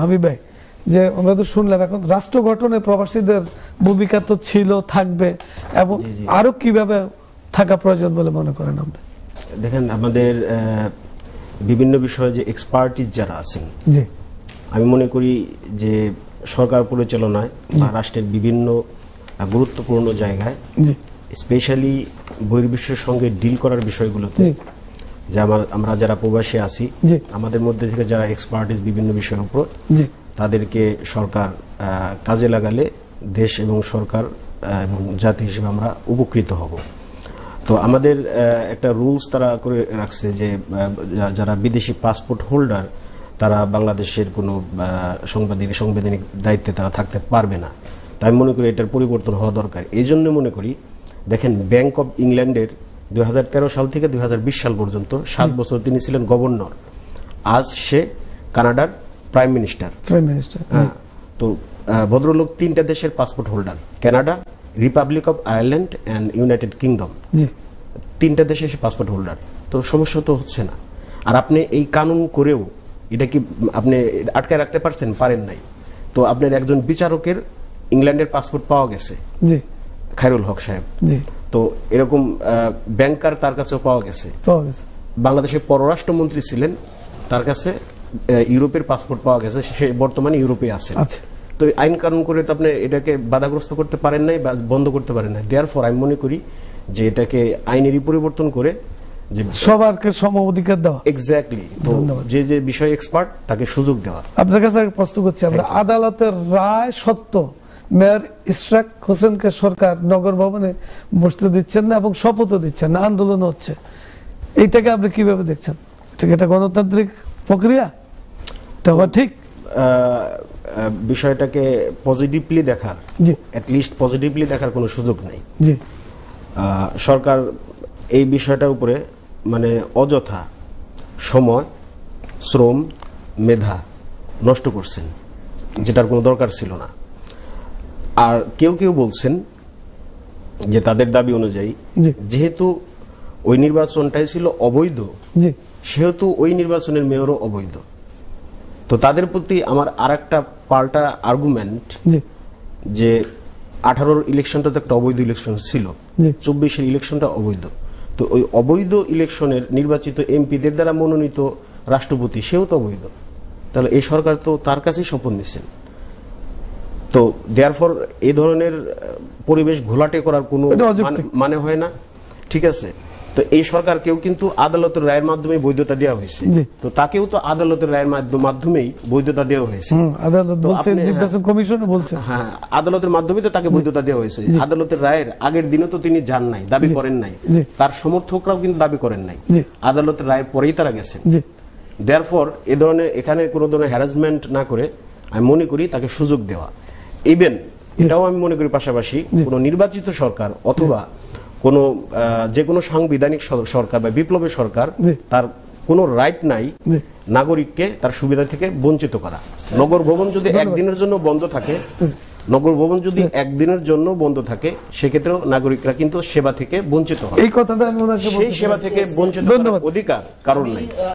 হাবিব ভাই, যে আমরা তো শুনলাম এখন রাষ্ট্র গঠনে প্রবাসীদের ভূমিকা তো ছিল, থাকবে, এবং আরো কিভাবে থাকা প্রয়োজন বলে মনে করেন আপনি? দেখেন, আমাদের বিভিন্ন বিষয়ে যে এক্সপার্টিস যারা আছেন, জি, আমি মনে করি যে সরকার পরিচালনায় বা রাষ্ট্রের বিভিন্ন গুরুত্বপূর্ণ জায়গায়, স্পেশালি বহির্বিশ্বের সঙ্গে ডিল করার বিষয়গুলোতে, যে আমরা যারা প্রবাসী আছি, আমাদের মধ্যে থেকে যারা এক্সপার্টিস বিভিন্ন বিষয়ের উপর, তাদেরকে সরকার কাজে লাগালে দেশ এবং সরকার এবং জাতি হিসেবে আমরা উপকৃত হব। তো আমাদের একটা রুলস তারা করে রাখছে যে যারা বিদেশি পাসপোর্ট হোল্ডার তারা বাংলাদেশের কোনো সাংবিধানিক দায়িত্বে তারা থাকতে পারবে না। তাই আমি মনে করি এটার পরিবর্তন হওয়া দরকার। এই জন্য মনে করি, দেখেন, ব্যাংক অব ইংল্যান্ডের 2013 সাল থেকে 2020 সাল পর্যন্ত 7 বছর তিনি ছিলেন গভর্নর। আজ সে কানাডার প্রাইম মিনিস্টার। তো ভদ্রলোক 3টা দেশের passport holder, Canada, Republic of Ireland and United kingdom, 3টা দেশের পাসপোর্ট হোল্ডার। তো সমস্যা তো হচ্ছে না। আর আপনি এই কানুন করেও এটা কি আপনি আটকায় রাখতে পারছেন? পারেন নাই। তো আপনার একজন বিচারকের ইংল্যান্ডের পাসপোর্ট পাওয়া গেছে, খায়রুল হক সাহেব। তো এরকম ব্যাংকার তার কাছেও পাওয়া গেছে। বাংলাদেশের পররাষ্ট্রমন্ত্রী ছিলেন, তার কাছে ইউরোপের পাসপোর্ট পাওয়া গেছে, সে বর্তমানে ইউরোপে আছে। তো আইন কানুন করে তো আপনি এটাকে বাধাগ্রস্ত করতে পারেন নাই বা বন্ধ করতে পারেন নাই। দেয়ারফর আমি মনে করি যে এটাকে আইনেরই পরিবর্তন করে যে সবারকে সম অধিকার দেওয়া। এক্স্যাক্টলি। তো যে যে বিষয় এক্সপার্ট তাকে সুযোগ দেওয়া। আপনার কাছে প্রশ্ন করছি, আমরা আদালতের রায় সত্য মেয়র ইশরাক হোসেনকে সরকার নগর ভবনে বসতে দিচ্ছেন না এবং শপথও দিচ্ছেন না, আন্দোলন হচ্ছে, এইটাকে আপনি কিভাবে দেখছেন? এটা গণতান্ত্রিক প্রক্রিয়া? ঠিক বিষয়টাকে পজিটিভলি দেখার, অ্যাটলিস্ট পজিটিভলি দেখার কোনো সুযোগ নেই। সরকার এই বিষয়টার উপরে মানে অযথা সময়, শ্রম, মেধা নষ্ট করছেন, যেটার কোনো দরকার ছিল না। আর কেউ কেউ বলছেন যে তাদের দাবি অনুযায়ী যেহেতু ওই নির্বাচনটাই ছিল অবৈধ, সেহেতু ওই নির্বাচনের মেয়রও অবৈধ। তো তাদের প্রতি আমার আরেকটা পাল্টা আর্গুমেন্ট, যে 18-র ইলেকশনটা তো একটা অবৈধ ইলেকশন ছিল, 24-এর ইলেকশনটা অবৈধ। তো ওই অবৈধ ইলেকশনের নির্বাচিত এমপিদের দ্বারা মনোনীত রাষ্ট্রপতি, সেও তো অবৈধ। তাহলে এই সরকার তো তার কাছেই শপথ নিচ্ছেন। তো দেয়ারফর এই ধরনের পরিবেশ ঘোলাটে করার কোনো মানে হয় না। ঠিক আছে, তো এই সরকারকেও কিন্তু আদালতের রায়ের মাধ্যমে বৈধতা দেওয়া হয়েছে। তো তাকেও তো আদালতের রায়ের মাধ্যমেই বৈধতা দেওয়া হয়েছে। হ্যাঁ, আদালতের মাধ্যমে তো তাকে বৈধতা দেওয়া হয়েছে। আদালতের রায়ের আগের দিনে তো তিনি যান নাই, দাবি করেন নাই, তার সমর্থকরাও কিন্তু দাবি করেন নাই, আদালতের রায়ের পরেই তারা গেছেন। দেয়ারফর এ ধরনের এখানে কোনো ধরনের হ্যারাসমেন্ট না করে আমি মনে করি তাকে সুযোগ দেওয়া। ইভেন এটাও আমি মনে করি পাশাপাশি কোনো নির্বাচিত সরকার অথবা কোন যে কোনো সাংবিধানিক সরকার বা বিপ্লবের সরকার, তার কোনো রাইট নাই নাগরিককে তার সুবিধা থেকে বঞ্চিত করা। নগর ভবন যদি একদিনের জন্য বন্ধ থাকে, নগর ভবন যদি একদিনের জন্য বন্ধ থাকে, সেক্ষেত্রেও নাগরিকরা কিন্তু সেবা থেকে বঞ্চিত হয়। এই কথাটা আমি সেই সেবা থেকে বঞ্চিত হওয়ার অধিকার কারণ নাই।